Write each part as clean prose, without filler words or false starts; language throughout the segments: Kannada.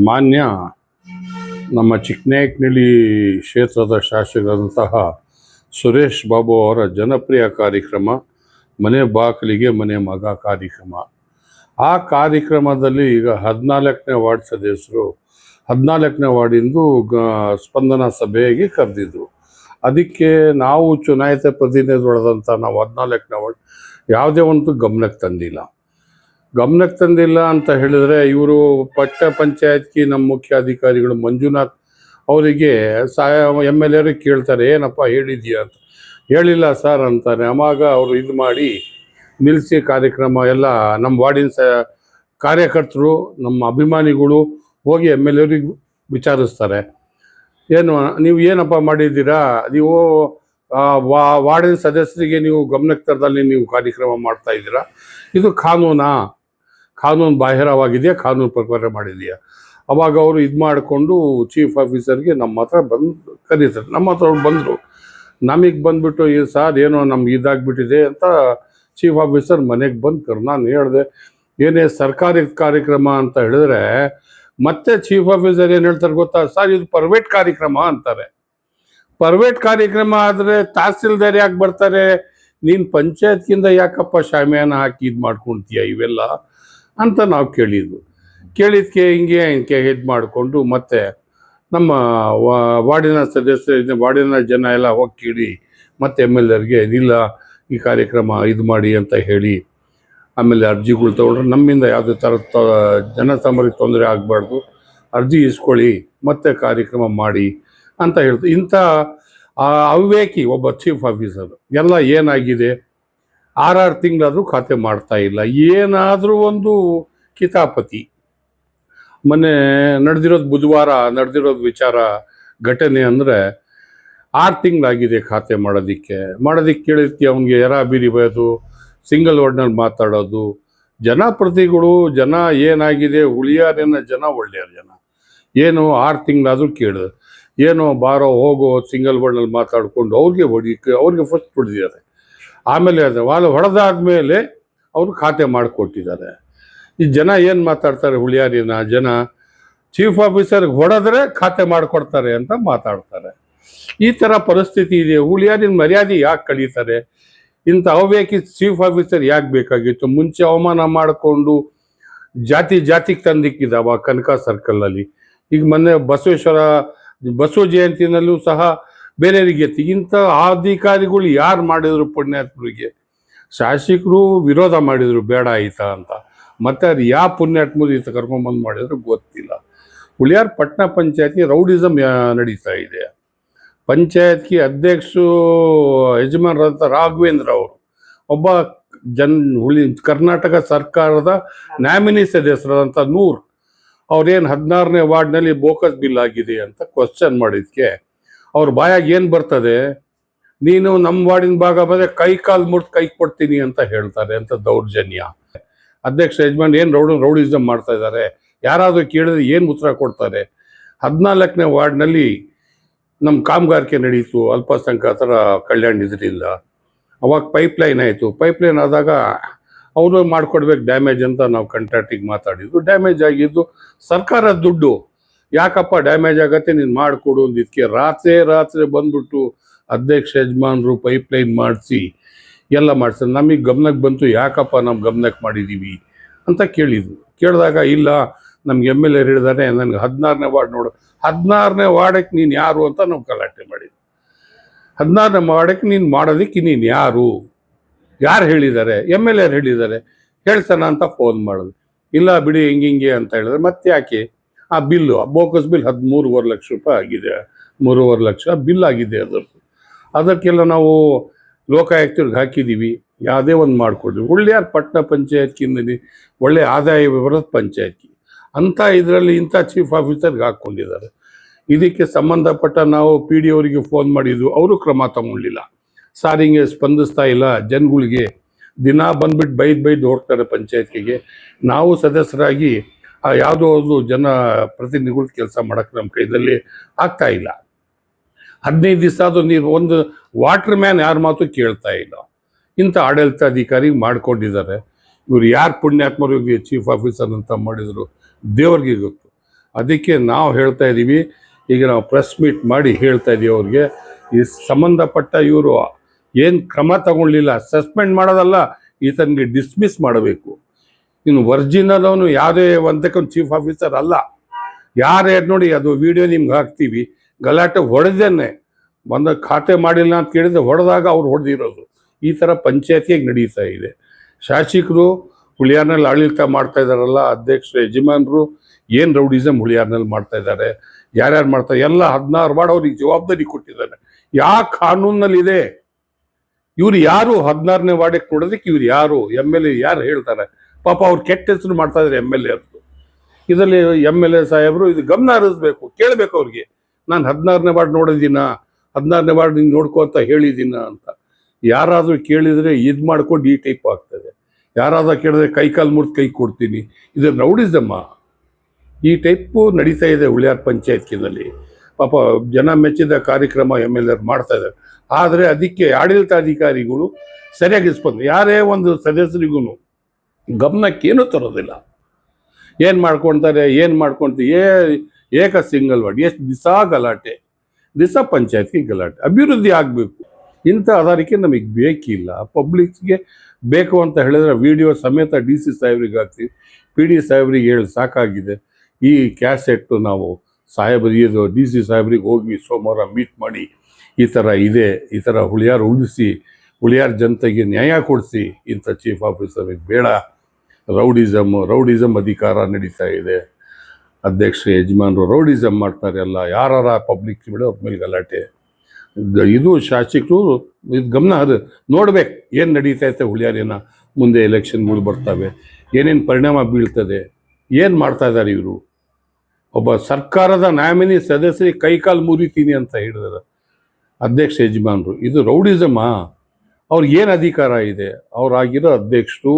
ಮಾನ್ಯ ನಮ್ಮ ಚಿಕ್ಕನಾಯಕನಹಳ್ಳಿ ಕ್ಷೇತ್ರದ ಶಾಸಕರಾದಂತಹ ಸುರೇಶ್ ಬಾಬು ಅವರ ಜನಪ್ರಿಯ ಕಾರ್ಯಕ್ರಮ ಮನೆ ಬಾಗಿಲಿಗೆ ಮನೆ ಮಗ ಕಾರ್ಯಕ್ರಮ. ಆ ಕಾರ್ಯಕ್ರಮದಲ್ಲಿ ಈಗ 14ನೇ ವಾರ್ಡ್ ಸದಸ್ಯರು 14ನೇ ವಾರ್ಡಿಂದು ಸ್ಪಂದನಾ ಸಭೆಗೆ ಕರೆದಿದ್ರು. ಅದಕ್ಕೆ ನಾವು ಚುನಾಯಿತ ಪ್ರತಿನಿಧಿಗಳಾದಂಥ ನಾವು 14ನೇ ವಾರ್ಡ್ ಯಾವುದೇ ಒಂದು ಗಮನಕ್ಕೆ ತಂದಿಲ್ಲ ಅಂತ ಹೇಳಿದ್ರೆ, ಇವರು ಪಟ್ಟಣ ಪಂಚಾಯತ್ಗೆ ನಮ್ಮ ಮುಖ್ಯ ಅಧಿಕಾರಿಗಳು ಮಂಜುನಾಥ್ ಅವರಿಗೆ MLA ಕೇಳ್ತಾರೆ, ಏನಪ್ಪ ಹೇಳಿದ್ಯಾ ಅಂತ. ಹೇಳಿಲ್ಲ ಸರ್ ಅಂತಾರೆ. ಅವಾಗ ಅವರು ಇದು ಮಾಡಿ ನಿಲ್ಲಿಸಿ ಕಾರ್ಯಕ್ರಮ ಎಲ್ಲ ನಮ್ಮ ವಾರ್ಡಿನ ಕಾರ್ಯಕರ್ತರು ನಮ್ಮ ಅಭಿಮಾನಿಗಳು ಹೋಗಿ MLA ವಿಚಾರಿಸ್ತಾರೆ, ನೀವು ಏನಪ್ಪ ಮಾಡಿದ್ದೀರಾ, ನೀವು ವಾರ್ಡಿನ ಸದಸ್ಯರಿಗೆ ನೀವು ಗಮನಕ್ಕೆ ತರದಲ್ಲಿ ನೀವು ಕಾರ್ಯಕ್ರಮ ಮಾಡ್ತಾ ಇದ್ದೀರಾ, ಇದು ಕಾನೂನು ಬಾಹಿರವಾಗಿದೆಯಾ, ಕಾನೂನು ಪ್ರಕಾರ ಮಾಡಿದೆಯಾ? ಅವಾಗ ಅವರು ಇದು ಮಾಡಿಕೊಂಡು ಚೀಫ್ ಆಫೀಸರ್ಗೆ ನಮ್ಮ ಹತ್ರ ಬಂದು ಕರೀತಾರೆ. ನಮ್ಮ ಹತ್ರ ಅವ್ರು ಬಂದರು. ನಮಗೆ ಬಂದುಬಿಟ್ಟು ಸರ್ ಏನೋ ನಮ್ಗೆ ಇದಾಗ್ಬಿಟ್ಟಿದೆ ಅಂತ ಚೀಫ್ ಆಫೀಸರ್ ಮನೆಗೆ ಬಂದು ನಾನು ಹೇಳಿದೆ, ಏನೇ ಸರ್ಕಾರಿ ಕಾರ್ಯಕ್ರಮ ಅಂತ ಹೇಳಿದ್ರೆ ಮತ್ತೆ ಚೀಫ್ ಆಫೀಸರ್ ಏನು ಹೇಳ್ತಾರೆ ಗೊತ್ತಾ, ಸರ್ ಇದು ಪ್ರೈವೇಟ್ ಕಾರ್ಯಕ್ರಮ ಅಂತಾರೆ. ಪ್ರೈವೇಟ್ ಕಾರ್ಯಕ್ರಮ ಆದರೆ ತಹಸೀಲ್ದಾರ್ ಯಾಕೆ ಬರ್ತಾರೆ, ನೀನು ಪಂಚಾಯತ್ಗಿಂದ ಯಾಕಪ್ಪ ಶಾಮಿಯಾನ ಹಾಕಿ ಇದು ಮಾಡ್ಕೊಳ್ತೀಯ ಇವೆಲ್ಲ ಅಂತ ನಾವು ಕೇಳಿದ್ಕೆ ಹಿಂಗೆ ಇದು ಮಾಡಿಕೊಂಡು ಮತ್ತೆ ನಮ್ಮ ವಾರ್ಡಿನ ಸದಸ್ಯರು ವಾರ್ಡಿನ ಜನ ಎಲ್ಲ ಹೋಗಿ ಕೇಳಿ ಮತ್ತೆ MLAಗೆ ಇಲ್ಲ ಈ ಕಾರ್ಯಕ್ರಮ ಇದು ಮಾಡಿ ಅಂತ ಹೇಳಿ ಆಮೇಲೆ ಅರ್ಜಿಗಳು ತೊಗೊಂಡ್ರೆ ನಮ್ಮಿಂದ ಯಾವುದೇ ಥರದ ಜನಸಾಮಾನ್ಯರಿಗೆ ತೊಂದರೆ ಆಗಬಾರ್ದು, ಅರ್ಜಿ ಇಸ್ಕೊಳ್ಳಿ ಮತ್ತೆ ಕಾರ್ಯಕ್ರಮ ಮಾಡಿ ಅಂತ ಹೇಳ್ತು. ಇಂಥ ಅವಿವೇಕಿ ಒಬ್ಬ ಚೀಫ್ ಆಫೀಸರ್ ಎಲ್ಲ ಏನಾಗಿದೆ, 6 ತಿಂಗಳಾದರೂ ಖಾತೆ ಮಾಡ್ತಾ ಇಲ್ಲ. ಏನಾದರೂ ಒಂದು ಕಿತಾಪತಿ. ಮೊನ್ನೆ ಬುಧವಾರ ನಡೆದಿರೋದು ವಿಚಾರ ಘಟನೆ ಅಂದರೆ 6 ತಿಂಗಳಾಗಿದೆ ಖಾತೆ ಮಾಡೋದಕ್ಕೆ ಕೇಳಿದ್ಕೆ ಅವನಿಗೆ ಬೀರಿ ಬಯೋದು, ಸಿಂಗಲ್ ವರ್ಡ್ನಲ್ಲಿ ಮಾತಾಡೋದು. ಜನಪ್ರತಿಗಳು ಜನ ಏನಾಗಿದೆ, ಉಳಿಯಾರೇನ ಜನ ಒಳ್ಳೆಯ ಜನ, ಏನು 6 ತಿಂಗಳಾದರೂ ಕೇಳಿದ್ರು, ಏನೋ ಬಾರೋ ಹೋಗೋ ಸಿಂಗಲ್ ವರ್ಡ್ನಲ್ಲಿ ಮಾತಾಡಿಕೊಂಡು ಅವ್ರಿಗೆ ಫಸ್ಟ್ ಹೊಡೆದಿದ್ದಾರೆ. ಆಮೇಲೆ ಅದು ಹೊಡೆದಾದ್ಮೇಲೆ ಅವರು ಖಾತೆ ಮಾಡಿಕೊಟ್ಟಿದ್ದಾರೆ. ಈ ಜನ ಏನು ಮಾತಾಡ್ತಾರೆ, ಹುಳಿಯಾರಿನ ಜನ ಚೀಫ್ ಆಫೀಸರ್ಗೆ ಹೊಡೆದ್ರೆ ಖಾತೆ ಮಾಡಿಕೊಡ್ತಾರೆ ಅಂತ ಮಾತಾಡ್ತಾರೆ. ಈ ಥರ ಪರಿಸ್ಥಿತಿ ಇದೆ. ಹುಳಿಯಾರಿನ ಮರ್ಯಾದೆ ಯಾಕೆ ಕಳೀತಾರೆ? ಇಂಥ ಅವಿವೇಕಿ ಚೀಫ್ ಆಫೀಸರ್ ಯಾಕೆ ಬೇಕಾಗಿತ್ತು? ಮುಂಚೆ ಅವಮಾನ ಮಾಡಿಕೊಂಡು ಜಾತಿಗೆ ತಂದಿಕ್ಕಿದ್ದಾವ ಕನಕ ಸರ್ಕಲಲ್ಲಿ. ಈಗ ಮೊನ್ನೆ ಬಸವ ಜಯಂತಿನಲ್ಲೂ ಸಹ ಬೇರೆಯವರಿಗೆ ಇಂಥ ಅಧಿಕಾರಿಗಳು ಯಾರು ಮಾಡಿದ್ರು ಪುಣ್ಯಾತ್ಮರಿಗೆ? ಶಾಸಕರು ವಿರೋಧ ಮಾಡಿದರು ಬೇಡ ಆಯ್ತಾ ಅಂತ, ಮತ್ತೆ ಅದು ಯಾವ ಪುಣ್ಯಾತ್ಮರು ಈತ ಕರ್ಕೊಂಡ್ಬಂದು ಮಾಡಿದ್ರು ಗೊತ್ತಿಲ್ಲ. ಹುಳಿಯಾರ್ ಪಟ್ಟಣ ಪಂಚಾಯತ್ಗೆ ರೌಡಿಸಮ್ ನಡೀತಾ ಇದೆ. ಪಂಚಾಯತ್ಗೆ ಅಧ್ಯಕ್ಷರು ಯಜಮಾನರಾದ ರಾಘವೇಂದ್ರ ಅವರು ಒಬ್ಬ ಕರ್ನಾಟಕ ಸರ್ಕಾರದ ನಾಮಿನಿ ಸದಸ್ಯರಾದಂಥ ನೂರ್ ಅವ್ರೇನು 16ನೇ ವಾರ್ಡ್ನಲ್ಲಿ ಬೋಕಸ್ ಬಿಲ್ ಆಗಿದೆ ಅಂತ ಕ್ವಶನ್ ಮಾಡಿದ್ಕೆ ಅವ್ರ ಬಾಯಾಗ ಏನು ಬರ್ತದೆ, ನೀನು ನಮ್ಮ ವಾರ್ಡಿನ ಭಾಗ ಬಂದರೆ ಕೈ ಕಾಲು ಮುರಿದು ಕೈ ಕೊಡ್ತೀನಿ ಅಂತ ಹೇಳ್ತಾರೆ ಅಂತ ದೌರ್ಜನ್ಯ. ಅಧ್ಯಕ್ಷ ಯಜಮಾನ್ ಏನು ರೌಡಿಸಮ್ ಮಾಡ್ತಾ ಇದ್ದಾರೆ, ಯಾರಾದರೂ ಕೇಳಿದ್ರೆ ಏನು ಉತ್ತರ ಕೊಡ್ತಾರೆ? 14ನೇ ವಾರ್ಡ್ನಲ್ಲಿ ನಮ್ಮ ಕಾಮಗಾರಿಕೆ ನಡೀತು ಅಲ್ಪಸಂಖ್ಯಾತರ ಕಲ್ಯಾಣ ಇದರಿಂದ. ಅವಾಗ ಪೈಪ್ಲೈನ್ ಆಯಿತು. ಪೈಪ್ಲೈನ್ ಆದಾಗ ಅವರು ಮಾಡಿಕೊಡ್ಬೇಕು ಡ್ಯಾಮೇಜ್ ಅಂತ ನಾವು ಕಾಂಟ್ರಾಕ್ಟಿಗೆ ಮಾತಾಡಿದ್ದು. ಡ್ಯಾಮೇಜ್ ಆಗಿದ್ದು ಸರ್ಕಾರದ ದುಡ್ಡು, ಯಾಕಪ್ಪ ಡ್ಯಾಮೇಜ್ ಆಗತ್ತೆ ನೀನು ಮಾಡಿಕೊಡು ಅಂದಿದ್ದಕ್ಕೆ ರಾತ್ರಿ ಬಂದ್ಬಿಟ್ಟು ಅಧ್ಯಕ್ಷ ಯಜಮಾನರು ಪೈಪ್ಲೈನ್ ಮಾಡಿಸಿ ಎಲ್ಲ ಮಾಡಿಸ್ತಾರೆ. ನಮಗೆ ಗಮನಕ್ಕೆ ಬಂತು, ಯಾಕಪ್ಪ ನಮ್ಮ ಗಮನಕ್ಕೆ ಮಾಡಿದ್ದೀವಿ ಅಂತ ಕೇಳಿದಾಗ ಇಲ್ಲ ನಮ್ಗೆ MLA ಹೇಳಿದಾರೆ ನನಗೆ 16ನೇ ವಾರ್ಡ್ ನೋಡು, 16ನೇ ವಾರ್ಡಕ್ಕೆ ನೀನು ಯಾರು ಅಂತ ನಾವು ಗಲಾಟೆ ಮಾಡಿದ್ವಿ. 16ನೇ ವಾರ್ಡಕ್ಕೆ ನೀನು ಮಾಡೋದಕ್ಕೆ ನೀನು ಯಾರು ಹೇಳಿದ್ದಾರೆ? MLA ಹೇಳಿದ್ದಾರೆ, ಹೇಳ್ಸೋಣ ಅಂತ ಫೋನ್ ಮಾಡೋದು. ಇಲ್ಲ ಬಿಡಿ ಹಿಂಗೆ ಅಂತ ಹೇಳಿದ್ರೆ ಮತ್ತೆ ಯಾಕೆ ಆ ಬಿಲ್ಲು, ಬೋಕಸ್ ಬಿಲ್ 13.5 ಲಕ್ಷ ರೂಪಾಯಿ ಆಗಿದೆ, 3.5 ಲಕ್ಷ ಬಿಲ್ ಆಗಿದೆ. ಅದಕ್ಕೆಲ್ಲ ನಾವು ಲೋಕಾಯುಕ್ತರಿಗೆ ಹಾಕಿದ್ದೀವಿ, ಯಾವುದೇ ಒಂದು ಮಾಡಿಕೊಡ್ತೀವಿ. ಹುಳಿಯಾರ್ ಪಟ್ಟಣ ಪಂಚಾಯತ್ಕಿಂದ ಒಳ್ಳೆ ಆದಾಯ ಬರೋದು ಪಂಚಾಯತ್ಗೆ, ಅಂಥ ಇದರಲ್ಲಿ ಇಂಥ ಚೀಫ್ ಆಫೀಸರ್ಗೆ ಹಾಕ್ಕೊಂಡಿದ್ದಾರೆ. ಇದಕ್ಕೆ ಸಂಬಂಧಪಟ್ಟ ನಾವು PD ಅವರಿಗೆ ಫೋನ್ ಮಾಡಿದ್ದು, ಅವರು ಕ್ರಮ ತಗೊಳ್ಳಿಲ್ಲ. ಸಾರಿಗೆ ಸ್ಪಂದಿಸ್ತಾ ಇಲ್ಲ, ಜನಗಳಿಗೆ ದಿನ ಬಂದ್ಬಿಟ್ಟು ಬೈದು ಹೋಗ್ತಾರೆ ಪಂಚಾಯತ್ಗೆ. ನಾವು ಸದಸ್ಯರಾಗಿ ಯಾವುದೋ ಒಂದು ಜನ ಪ್ರತಿನಿಧಿಗಳು ಕೆಲಸ ಮಾಡೋಕ್ಕೆ ನಮ್ಮ ಕೈದಲ್ಲಿ ಆಗ್ತಾ ಇಲ್ಲ. 15 ದಿವಸ ಅದು ನೀವು ಒಂದು ವಾಟರ್ ಮ್ಯಾನ್ ಯಾರ ಮಾತು ಕೇಳ್ತಾ ಇಲ್ಲ. ಇಂಥ ಆಡಳಿತಾಧಿಕಾರಿ ಮಾಡ್ಕೊಂಡಿದ್ದಾರೆ. ಇವರು ಯಾರು ಪುಣ್ಯಾತ್ಮರಿಗೆ ಚೀಫ್ ಆಫೀಸರ್ ಅಂತ ಮಾಡಿದ್ರು ದೇವ್ರಿಗೆ ಗೊತ್ತು. ಅದಕ್ಕೆ ನಾವು ಹೇಳ್ತಾ ಇದ್ದೀವಿ, ಈಗ ನಾವು ಪ್ರೆಸ್ ಮೀಟ್ ಮಾಡಿ ಹೇಳ್ತಾ ಇದ್ದೀವಿ ಅವ್ರಿಗೆ, ಈ ಸಂಬಂಧಪಟ್ಟ ಇವರು ಏನು ಕ್ರಮ ತಗೊಳ್ಳಿಲ್ಲ, ಸಸ್ಪೆಂಡ್ ಮಾಡೋದಲ್ಲ, ಈತನಿಗೆ ಡಿಸ್ಮಿಸ್ ಮಾಡಬೇಕು. ಇನ್ನು ಒರಿಜಿನಲ್ ಅವನು ಯಾವುದೇ ಒಂದಕ್ಕೊಂದು ಚೀಫ್ ಆಫೀಸರ್ ಅಲ್ಲ. ಯಾರೇ ನೋಡಿ, ಅದು ವಿಡಿಯೋ ನಿಮ್ಗೆ ಹಾಕ್ತೀವಿ, ಗಲಾಟೆ ಹೊಡೆದೇನೆ ಬಂದ ಖಾತೆ ಮಾಡಿಲ್ಲ ಅಂತ ಕೇಳಿದ್ರೆ ಹೊಡೆದಾಗ ಅವ್ರು ಹೊಡೆದಿರೋದು. ಈ ಥರ ಪಂಚಾಯತಿಯಾಗಿ ನಡೀತಾ ಇದೆ. ಶಾಸಕರು ಹುಳಿಯಾರ್ನಲ್ಲಿ ಆಡಳಿತ ಮಾಡ್ತಾ ಇದ್ದಾರಲ್ಲ, ಅಧ್ಯಕ್ಷರು ಯಜಮಾನರು ಏನು ರೌಡಿಸಮ್ ಹುಳಿಯಾರ್ನಲ್ಲಿ ಮಾಡ್ತಾ ಇದ್ದಾರೆ, ಯಾರ್ಯಾರು ಮಾಡ್ತಾರೆ ಎಲ್ಲ 16 ವಾರ್ಡ್ ಅವ್ರಿಗೆ ಜವಾಬ್ದಾರಿ ಕೊಟ್ಟಿದ್ದಾರೆ. ಯಾವ ಕಾನೂನಲ್ಲಿದೆ? ಇವ್ರು ಯಾರು 16ನೇ ವಾರ್ಡಕ್ಕೆ ನೋಡೋದಕ್ಕೆ? ಇವ್ರು ಯಾರು? MLA ಯಾರು ಹೇಳ್ತಾರೆ? ಪಾಪ ಅವ್ರು ಕೆಟ್ಟ ಹೆಸರು ಮಾಡ್ತಾ ಇದ್ದಾರೆ MLA ಅವ್ರದ್ದು. ಇದರಲ್ಲಿ MLA ಸಾಹೇಬರು ಇದು ಗಮನ ಹರಿಸ್ಬೇಕು, ಕೇಳಬೇಕು ಅವ್ರಿಗೆ. ನಾನು 16ನೇ ವಾರ್ಡ್ ನೋಡಿದ್ದೀನ, 16ನೇ ವಾರ್ಡ್ ನಿಂಗೆ ನೋಡ್ಕೊ ಅಂತ ಹೇಳಿದ್ದೀನ ಅಂತ. ಯಾರಾದರೂ ಕೇಳಿದರೆ ಇದು ಮಾಡ್ಕೊಂಡು ಈ ಟೈಪ್ ಆಗ್ತದೆ. ಯಾರಾದರೂ ಕೇಳಿದ್ರೆ ಕೈಕಾಲು ಮುರಿದು ಕೈ ಕೊಡ್ತೀನಿ. ಇದು ರೌಡಿಸಮ್ಮ. ಈ ಟೈಪು ನಡೀತಾ ಇದೆ ಹುಳಿಯಾರ್ ಪಂಚಾಯತ್ನಲ್ಲಿ. ಪಾಪ ಜನ ಮೆಚ್ಚಿದ ಕಾರ್ಯಕ್ರಮ MLA ಮಾಡ್ತಾ ಇದ್ದಾರೆ. ಆದರೆ ಅದಕ್ಕೆ ಆಡಳಿತಾಧಿಕಾರಿಗಳು ಸರಿಯಾಗಿ ಸ್ಪಂದನೆ, ಯಾರೇ ಒಂದು ಸದಸ್ಯರಿಗೂ ಗಮನಕ್ಕೇನು ತರೋದಿಲ್ಲ. ಏನು ಮಾಡ್ಕೊಳ್ತಾರೆ, ಏನು ಮಾಡ್ಕೊಳ್ತೀವಿ, ಏಕ ಸಿಂಗಲ್ ವಾರ್ಡ್, ಎಷ್ಟು ದಿವಸ ಗಲಾಟೆ, ದಿವಸ ಪಂಚಾಯತ್ಗೆ ಗಲಾಟೆ. ಅಭಿವೃದ್ಧಿ ಆಗಬೇಕು. ಇಂಥ ಆಧಾರಕ್ಕೆ ನಮಗೆ ಬೇಕಿಲ್ಲ. ಪಬ್ಲಿಕ್ಸ್ಗೆ ಬೇಕು ಅಂತ ಹೇಳಿದ್ರೆ ವಿಡಿಯೋ ಸಮೇತ DC ಸಾಹೇಬ್ರಿಗೆ ಹಾಕ್ತೀವಿ, PD ಸಾಹೇಬ್ರಿಗೆ ಹೇಳಿ ಸಾಕಾಗಿದೆ. ಈ ಕ್ಯಾಸೆಟ್ಟು ನಾವು ಸಾಹೇಬರಿಗೆ DC ಸಾಹೇಬ್ರಿಗೆ ಹೋಗಿ ಸೋಮವಾರ ಮೀಟ್ ಮಾಡಿ, ಈ ಥರ ಇದೆ, ಈ ಥರ ಹುಳಿಯಾರು ಉಳಿಸಿ, ಹುಳಿಯಾರ್ ಜನತೆಗೆ ನ್ಯಾಯ ಕೊಡಿಸಿ, ಇಂಥ ಚೀಫ್ ಆಫೀಸರಿಗೆ ಬೇಡ, ರೌಡಿಸಮ್ ಅಧಿಕಾರ ನಡೀತಾ ಇದೆ. ಅಧ್ಯಕ್ಷ ಯಜಮಾನರು ರೌಡಿಸಮ್ ಮಾಡ್ತಾರೆ, ಎಲ್ಲ ಯಾರ ಪಬ್ಲಿಕ್ ಬಿಡೋ ಅವ್ರ ಮೇಲೆ ಗಲಾಟೆ. ಇದು ಶಾಸಕರು ಇದು ಗಮನ ನೋಡ್ಬೇಕು, ಏನು ನಡೀತಾ ಐತೆ ಹುಳಿಯಾರಿನ. ಮುಂದೆ ಎಲೆಕ್ಷನ್ಗಳು ಬರ್ತವೆ, ಏನೇನು ಪರಿಣಾಮ ಬೀಳ್ತದೆ, ಏನು ಮಾಡ್ತಾ ಇದ್ದಾರೆ ಇವರು. ಒಬ್ಬ ಸರ್ಕಾರದ ನಾಮಿನಿ ಸದಸ್ಯರಿಗೆ ಕೈಕಾಲು ಮುರಿತೀನಿ ಅಂತ ಹೇಳಿದಾರೆ ಅಧ್ಯಕ್ಷ ಯಜಮಾನರು. ಇದು ರೌಡಿಸಮಾ? ಅವ್ರಿಗೆ ಏನು ಅಧಿಕಾರ ಇದೆ? ಅವರಾಗಿರೋ ಅಧ್ಯಕ್ಷರು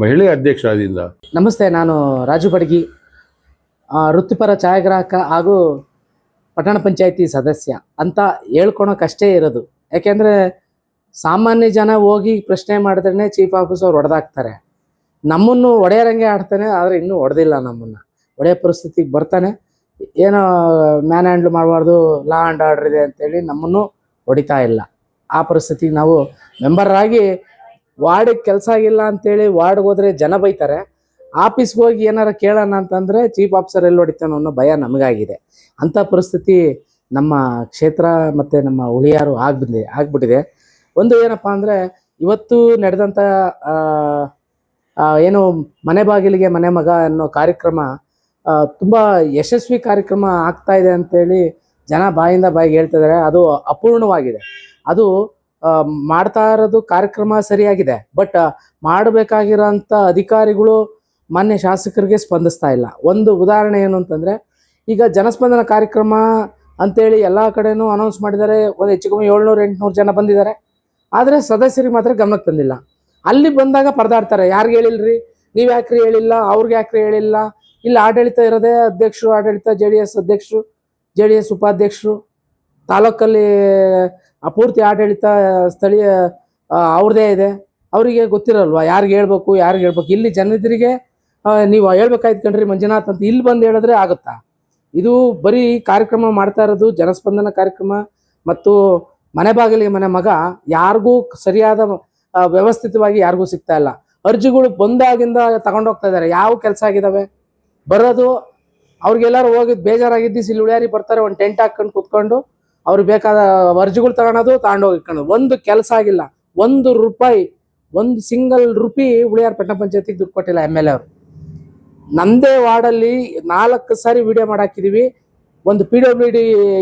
ಮಹಿಳೆ ಅಧ್ಯಕ್ಷ ಆದಿಂದ. ನಮಸ್ತೆ, ನಾನು ರಾಜು ಬಡಗಿ, ವೃತ್ತಿಪರ ಛಾಯಾಗ್ರಾಹಕ ಹಾಗೂ ಪಟ್ಟಣ ಪಂಚಾಯತಿ ಸದಸ್ಯ ಅಂತ ಹೇಳ್ಕೊಳಕ್ಕಷ್ಟೇ ಇರೋದು. ಯಾಕೆಂದರೆ ಸಾಮಾನ್ಯ ಜನ ಹೋಗಿ ಪ್ರಶ್ನೆ ಮಾಡಿದ್ರೆ ಚೀಫ್ ಆಫೀಸರ್ ಹೊಡೆದಾಕ್ತಾರೆ. ನಮ್ಮನ್ನು ಹೊಡೆಯೋರಂಗೆ ಆಡ್ತಾನೆ, ಆದರೆ ಇನ್ನೂ ಹೊಡೆದಿಲ್ಲ. ನಮ್ಮನ್ನು ಹೊಡೆಯೋ ಪರಿಸ್ಥಿತಿಗೆ ಬರ್ತಾನೆ. ಏನೋ ಮ್ಯಾನ್ ಹ್ಯಾಂಡ್ಲ್ ಮಾಡಬಾರ್ದು, ಲಾ ಆ್ಯಂಡ್ ಆರ್ಡರ್ ಇದೆ ಅಂತೇಳಿ ನಮ್ಮನ್ನು ಹೊಡಿತಾ ಇಲ್ಲ. ಆ ಪರಿಸ್ಥಿತಿಗೆ ನಾವು ಮೆಂಬರಾಗಿ ವಾರ್ಡಿಗೆ ಕೆಲಸ ಆಗಿಲ್ಲ ಅಂತೇಳಿ ವಾರ್ಡ್ಗೆ ಹೋದರೆ ಜನ ಬೈತಾರೆ. ಆಫೀಸ್ಗೆ ಹೋಗಿ ಏನಾರು ಕೇಳೋಣ ಅಂತಂದರೆ ಚೀಫ್ ಆಫೀಸರ್ ಎಲ್ಲಿ ಹೊಡಿತಾನೋ ಅನ್ನೋ ಭಯ ನಮಗಾಗಿದೆ. ಅಂಥ ಪರಿಸ್ಥಿತಿ ನಮ್ಮ ಕ್ಷೇತ್ರ ಮತ್ತು ನಮ್ಮ ಹುಳಿಯಾರು ಆಗ್ಬಿಟ್ಟಿದೆ. ಒಂದು ಏನಪ್ಪ ಅಂದರೆ, ಇವತ್ತು ನಡೆದಂಥ ಏನು ಮನೆ ಬಾಗಿಲಿಗೆ ಮನೆ ಮಗ ಅನ್ನೋ ಕಾರ್ಯಕ್ರಮ ತುಂಬ ಯಶಸ್ವಿ ಕಾರ್ಯಕ್ರಮ ಆಗ್ತಾ ಇದೆ ಅಂತೇಳಿ ಜನ ಬಾಯಿಂದ ಬಾಯಿಗೆ ಹೇಳ್ತಿದ್ದಾರೆ. ಅದು ಅಪೂರ್ಣವಾಗಿದೆ. ಅದು ಮಾಡ್ತಾ ಇರೋದು ಕಾರ್ಯಕ್ರಮ ಸರಿಯಾಗಿದೆ, ಬಟ್ ಮಾಡಬೇಕಾಗಿರೋಂಥ ಅಧಿಕಾರಿಗಳು ಮಾನ್ಯ ಶಾಸಕರಿಗೆ ಸ್ಪಂದಿಸ್ತಾ ಇಲ್ಲ. ಒಂದು ಉದಾಹರಣೆ ಏನು ಅಂತಂದರೆ, ಈಗ ಜನಸ್ಪಂದನ ಕಾರ್ಯಕ್ರಮ ಅಂತೇಳಿ ಎಲ್ಲ ಕಡೆನೂ ಅನೌನ್ಸ್ ಮಾಡಿದ್ದಾರೆ. ಒಂದು ಹೆಚ್ಚು ಕಮ್ಮಿ 700-800 ಜನ ಬಂದಿದ್ದಾರೆ. ಆದರೆ ಸದಸ್ಯರಿಗೆ ಮಾತ್ರ ಗಮನಕ್ಕೆ ತಂದಿಲ್ಲ. ಅಲ್ಲಿ ಬಂದಾಗ ಪರದಾಡ್ತಾರೆ, ಯಾರಿಗೆ ಹೇಳಿಲ್ರಿ, ನೀವು ಯಾಕ್ರಿ ಹೇಳಿಲ್ಲ, ಅವ್ರಿಗೆ ಯಾಕ್ರಿ ಹೇಳಿಲ್ಲ. ಇಲ್ಲಿ ಆಡಳಿತ ಇರೋದೇ ಅಧ್ಯಕ್ಷರು, ಆಡಳಿತ JDS ಅಧ್ಯಕ್ಷರು, JDS ಉಪಾಧ್ಯಕ್ಷರು, ತಾಲೂಕಲ್ಲಿ ಪೂರ್ತಿ ಆಡಳಿತ ಸ್ಥಳೀಯ ಅವ್ರದ್ದೇ ಇದೆ. ಅವರಿಗೆ ಗೊತ್ತಿರಲ್ವಾ ಯಾರಿಗೆ ಹೇಳ್ಬೇಕು, ಇಲ್ಲಿ ಜನರಿಗೆ ನೀವು ಹೇಳ್ಬೇಕಾಯ್ತು ಕಣ್ರಿ ಮಂಜುನಾಥ್ ಅಂತ ಇಲ್ಲಿ ಬಂದು ಹೇಳಿದ್ರೆ ಆಗುತ್ತಾ? ಇದು ಬರೀ ಕಾರ್ಯಕ್ರಮ ಮಾಡ್ತಾ ಇರೋದು ಜನಸ್ಪಂದನ ಕಾರ್ಯಕ್ರಮ ಮತ್ತು ಮನೆ ಬಾಗಿಲಿಗೆ ಮನೆ ಮಗ ಯಾರಿಗೂ ಸರಿಯಾದ ವ್ಯವಸ್ಥಿತವಾಗಿ ಯಾರಿಗೂ ಸಿಗ್ತಾ ಇಲ್ಲ. ಅರ್ಜಿಗಳು ಬಂದಾಗಿಂದ ತಗೊಂಡೋಗ್ತಾ ಇದ್ದಾರೆ. ಯಾವ ಕೆಲಸ ಆಗಿದಾವೆ ಬರೋದು, ಅವ್ರಿಗೆಲ್ಲರೂ ಹೋಗಿದ್ದು ಬೇಜಾರಾಗಿದ್ದು ಇಲ್ಲಿ ಉಳಿಯಾರಿ ಬರ್ತಾರೆ, ಒಂದು ಟೆಂಟ್ ಹಾಕೊಂಡು ಕುತ್ಕೊಂಡು ಅವ್ರಿಗೆ ಬೇಕಾದ ಅರ್ಜಿಗಳು ತಗೊಂಡೋಗಿ ಇಟ್ಕೊಂಡು ಒಂದು ಕೆಲಸ ಆಗಿಲ್ಲ. 1 ರೂಪಾಯಿ, 1 ಸಿಂಗಲ್ ರುಪಿ ಉಳಿಯಾರ್ ಪಟ್ಟಣ ಪಂಚಾಯತಿಗೆ ದುಡ್ಡು ಕೊಟ್ಟಿಲ್ಲ MLA ಅವರು. ನಮ್ಮದೇ ವಾರ್ಡಲ್ಲಿ 4 ಸಾರಿ ವಿಡಿಯೋ ಮಾಡಾಕಿದೀವಿ. ಒಂದು PWD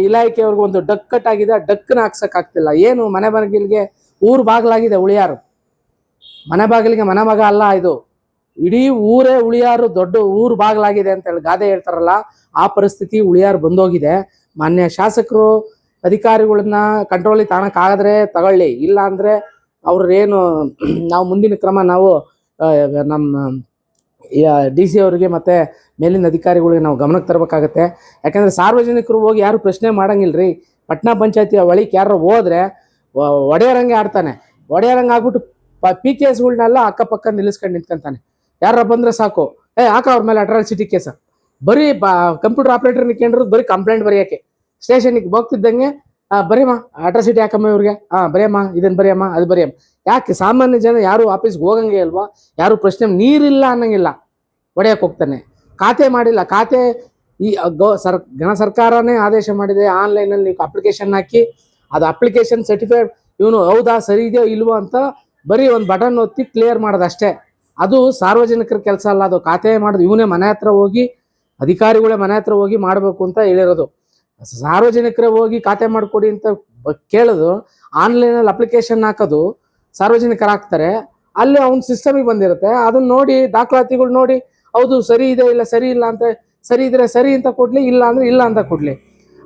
ಇಲಾಖೆಯವ್ರಿಗೆ ಒಂದು ಡಕ್ ಕಟ್ ಆಗಿದೆ, ಡಕ್ಕನ್ನ ಹಾಕ್ಸಕ್ಕಾಗ್ತಿಲ್ಲ. ಏನು ಮನೆ ಬಾಗಿಲಿಗೆ ಊರು ಬಾಗಿಲಾಗಿದೆ ಉಳಿಯಾರು. ಮನೆ ಬಾಗಿಲಿಗೆ ಮನೆ ಮಗ ಅಲ್ಲ, ಇದು ಇಡೀ ಊರೇ ಉಳಿಯಾರು ದೊಡ್ಡ ಊರು ಬಾಗಿಲಾಗಿದೆ ಅಂತ ಹೇಳಿ ಗಾದೆ ಹೇಳ್ತಾರಲ್ಲ, ಆ ಪರಿಸ್ಥಿತಿ ಉಳಿಯಾರು ಬಂದೋಗಿದೆ. ಮಾನ್ಯ ಶಾಸಕರು ಅಧಿಕಾರಿಗಳನ್ನ ಕಂಟ್ರೋಲಿಗೆ ತಾಣಕ್ಕಾಗದ್ರೆ ತಗೊಳ್ಳಿ, ಇಲ್ಲ ಅಂದರೆ ಅವ್ರೇನು ನಾವು ಮುಂದಿನ ಕ್ರಮ ನಾವು ನಮ್ಮ DC ಅವರಿಗೆ ಮತ್ತು ಮೇಲಿನ ಅಧಿಕಾರಿಗಳಿಗೆ ನಾವು ಗಮನಕ್ಕೆ ತರಬೇಕಾಗತ್ತೆ. ಯಾಕಂದರೆ ಸಾರ್ವಜನಿಕರು ಹೋಗಿ ಯಾರು ಪ್ರಶ್ನೆ ಮಾಡಂಗಿಲ್ರಿ. ಪಟ್ಟಣ ಪಂಚಾಯತಿಯ ಒಳಗೆ ಯಾರು ಹೋದ್ರೆ ಒಡೆಯರಂಗೆ ಆಡ್ತಾನೆ. ಒಡೆಯರಂಗೆ ಆಗ್ಬಿಟ್ಟು PKSಗಳನ್ನೆಲ್ಲ ಅಕ್ಕಪಕ್ಕ ನಿಲ್ಲಿಸ್ಕೊಂಡು ನಿಂತ್ಕೊಂತಾನೆ. ಯಾರ ಬಂದರೆ ಸಾಕು, ಹಾಕ ಅವ್ರ ಮೇಲೆ ಅಟ್ರಾಸಿಟಿ ಕೇಸ, ಬರೀ ಕಂಪ್ಯೂಟರ್ ಆಪರೇಟರ್ನ ಕೇಂದ್ರ ಬರೀ ಕಂಪ್ಲೇಂಟ್ ಬರೆಯೋಕೆ. ಸ್ಟೇಷನ್ಗೆ ಹೋಗ್ತಿದ್ದಂಗೆ ಬರೆಯಮ್ಮ ಅಟ್ರಾಸಿಟಿ ಯಾಕಮ್ಮ ಇವ್ರಿಗೆ, ಬರೆಯಮ್ಮ ಇದನ್ನ ಬರೆಯಮ್ಮ ಅದು ಬರೆಯಮ್ಮ. ಯಾಕೆ ಸಾಮಾನ್ಯ ಜನ ಯಾರು ಆಫೀಸ್ಗೆ ಹೋಗಂಗೆ ಇಲ್ವಾ? ಯಾರು ಪ್ರಶ್ನೆ ನೀರಿಲ್ಲ ಅನ್ನಂಗಿಲ್ಲ, ಹೊಡೆಯಕ್ಕೆ ಹೋಗ್ತಾನೆ. ಖಾತೆ ಮಾಡಿಲ್ಲ, ಖಾತೆ ಈ ಘನ ಸರ್ಕಾರನೇ ಆದೇಶ ಮಾಡಿದೆ ಆನ್ಲೈನಲ್ಲಿ ನೀವು ಅಪ್ಲಿಕೇಶನ್ ಹಾಕಿ, ಅದು ಅಪ್ಲಿಕೇಶನ್ ಸರ್ಟಿಫೈಡ್ ಇವನು ಹೌದಾ ಸರಿ ಇದೆಯೋ ಇಲ್ವೋ ಅಂತ ಬರೀ ಒಂದು ಬಟನ್ ಒತ್ತಿ ಕ್ಲಿಯರ್ ಮಾಡೋದಷ್ಟೇ. ಅದು ಸಾರ್ವಜನಿಕರ ಕೆಲಸ ಅಲ್ಲ, ಅದು ಖಾತೆ ಮಾಡೋದು ಇವನೇ ಮನೆ ಹತ್ರ ಹೋಗಿ, ಅಧಿಕಾರಿಗಳೇ ಮನೆ ಹತ್ರ ಹೋಗಿ ಮಾಡಬೇಕು ಅಂತ ಹೇಳಿರೋದು. ಸಾರ್ವಜನಿಕರೇ ಹೋಗಿ ಖಾತೆ ಮಾಡಿಕೊಡಿ ಅಂತ ಕೇಳೋದು, ಆನ್ಲೈನಲ್ಲಿ ಅಪ್ಲಿಕೇಶನ್ ಹಾಕೋದು ಸಾರ್ವಜನಿಕರು ಹಾಕ್ತಾರೆ. ಅಲ್ಲಿ ಅವ್ನ ಸಿಸ್ಟಮಿಗೆ ಬಂದಿರುತ್ತೆ, ಅದನ್ನ ನೋಡಿ ದಾಖಲಾತಿಗಳು ನೋಡಿ ಹೌದು ಸರಿ ಇದೆ ಇಲ್ಲ ಸರಿ ಇಲ್ಲ ಅಂತ, ಸರಿ ಇದ್ರೆ ಸರಿ ಅಂತ ಕೊಡ್ಲಿ, ಇಲ್ಲ ಅಂದ್ರೆ ಇಲ್ಲ ಅಂತ ಕೊಡ್ಲಿ.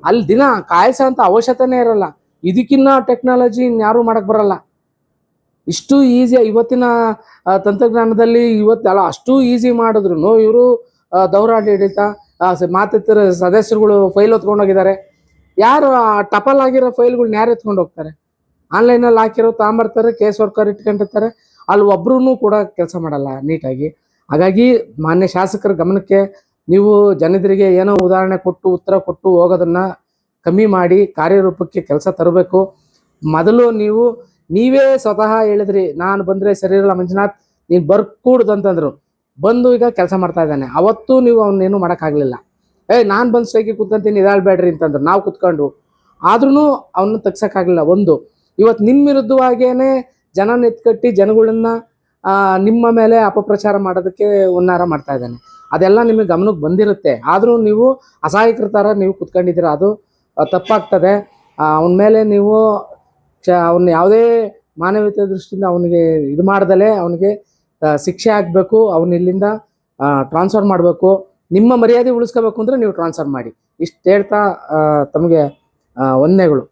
ಅಲ್ಲಿ ದಿನ ಕಾಯಿಸೋ ಅಂತ ಅವಶ್ಯಕತೆನೇ ಇರಲ್ಲ. ಇದಕ್ಕಿನ್ನ ಟೆಕ್ನಾಲಜಿ ಇನ್ಯಾರು ಮಾಡಕ್ ಬರಲ್ಲ. ಇಷ್ಟು ಈಸಿ ಇವತ್ತಿನ ತಂತ್ರಜ್ಞಾನದಲ್ಲಿ ಇವತ್ತೆಲ್ಲ ಅಷ್ಟು ಈಸಿ ಮಾಡಿದ್ರು ಇವರು ದೌರಾಡಳಿತ ಮಾತಿತರ ಸದಸ್ಯರುಗಳು ಫೈಲ್ ಹೊತ್ಕೊಂಡೋಗಿದ್ದಾರೆ. ಯಾರು ಟಪಲ್ ಆಗಿರೋ ಫೈಲ್ಗಳನ್ನ ಯಾರು ಎತ್ಕೊಂಡು ಹೋಗ್ತಾರೆ? ಆನ್ಲೈನಲ್ಲಿ ಹಾಕಿರೋ ತಾಂಬರ್ತಾರೆ, ಕೇಸ್ ವರ್ಕರ್ ಇಟ್ಕೊಂಡಿರ್ತಾರೆ, ಅಲ್ಲಿ ಒಬ್ರು ಕೂಡ ಕೆಲಸ ಮಾಡಲ್ಲ ನೀಟಾಗಿ. ಹಾಗಾಗಿ ಮಾನ್ಯ ಶಾಸಕರ ಗಮನಕ್ಕೆ ನೀವು ಜನರಿಗೆ ಏನೋ ಉದಾಹರಣೆ ಕೊಟ್ಟು ಉತ್ತರ ಕೊಟ್ಟು ಹೋಗೋದನ್ನ ಕಮ್ಮಿ ಮಾಡಿ ಕಾರ್ಯರೂಪಕ್ಕೆ ಕೆಲಸ ತರಬೇಕು. ಮೊದಲು ನೀವೇ ಸ್ವತಃ ಹೇಳಿದ್ರಿ, ನಾನು ಬಂದರೆ ಸರಿ ಇರಲ್ಲ ಮಂಜುನಾಥ್, ನೀನು ಬರ್ಕೂಡ್ದು ಅಂತಂದ್ರು. ಬಂದು ಈಗ ಕೆಲಸ ಮಾಡ್ತಾ ಇದ್ದಾನೆ. ಅವತ್ತು ನೀವು ಅವನ್ನೇನು ಮಾಡೋಕ್ಕಾಗಲಿಲ್ಲ. ನಾನು ಬಂದು ಸ್ಟ್ರೈಕಿಗೆ ಕೂತ್ಕೊಂತೀನಿ ಇದಾಳ್ಬೇಡ್ರಿ ಅಂತಂದ್ರು, ನಾವು ಕೂತ್ಕೊಂಡು ಆದ್ರೂ ಅವನ್ನ ತೆಗ್ಸೋಕ್ಕಾಗಲಿಲ್ಲ. ಒಂದು ಇವತ್ತು ನಿಮ್ಮ ವಿರುದ್ಧವಾಗೇನೆ ಜನ ಎತ್ಕಟ್ಟಿ ಜನಗಳನ್ನ ನಿಮ್ಮ ಮೇಲೆ ಅಪಪ್ರಚಾರ ಮಾಡೋದಕ್ಕೆ ಹುನ್ನಾರ ಮಾಡ್ತಾ ಇದ್ದಾನೆ. ಅದೆಲ್ಲ ನಿಮಗೆ ಗಮನಕ್ಕೆ ಬಂದಿರುತ್ತೆ, ಆದರೂ ನೀವು ಅಸಹಾಯಕರ ಥರ ನೀವು ಕೂತ್ಕೊಂಡಿದ್ದೀರ, ಅದು ತಪ್ಪಾಗ್ತದೆ. ಅವನ ಮೇಲೆ ನೀವು ಅವನ್ನ ಯಾವುದೇ ಮಾನವೀಯತೆ ದೃಷ್ಟಿಯಿಂದ ಅವನಿಗೆ ಇದು ಮಾಡ್ದಲೇ ಅವನಿಗೆ ಶಿಕ್ಷೆ ಆಗಬೇಕು. ಅವನ್ನ ಇಲ್ಲಿಂದ ಟ್ರಾನ್ಸ್ಫರ್ ಮಾಡಬೇಕು. ನಿಮ್ಮ ಮರ್ಯಾದೆ ಉಳಿಸ್ಕೋಬೇಕು ಅಂದರೆ ನೀವು ಟ್ರಾನ್ಸ್ಫರ್ ಮಾಡಿ. ಇಷ್ಟು ಹೇಳ್ತಾ ತಮಗೆ ವಂದನೆಗಳು.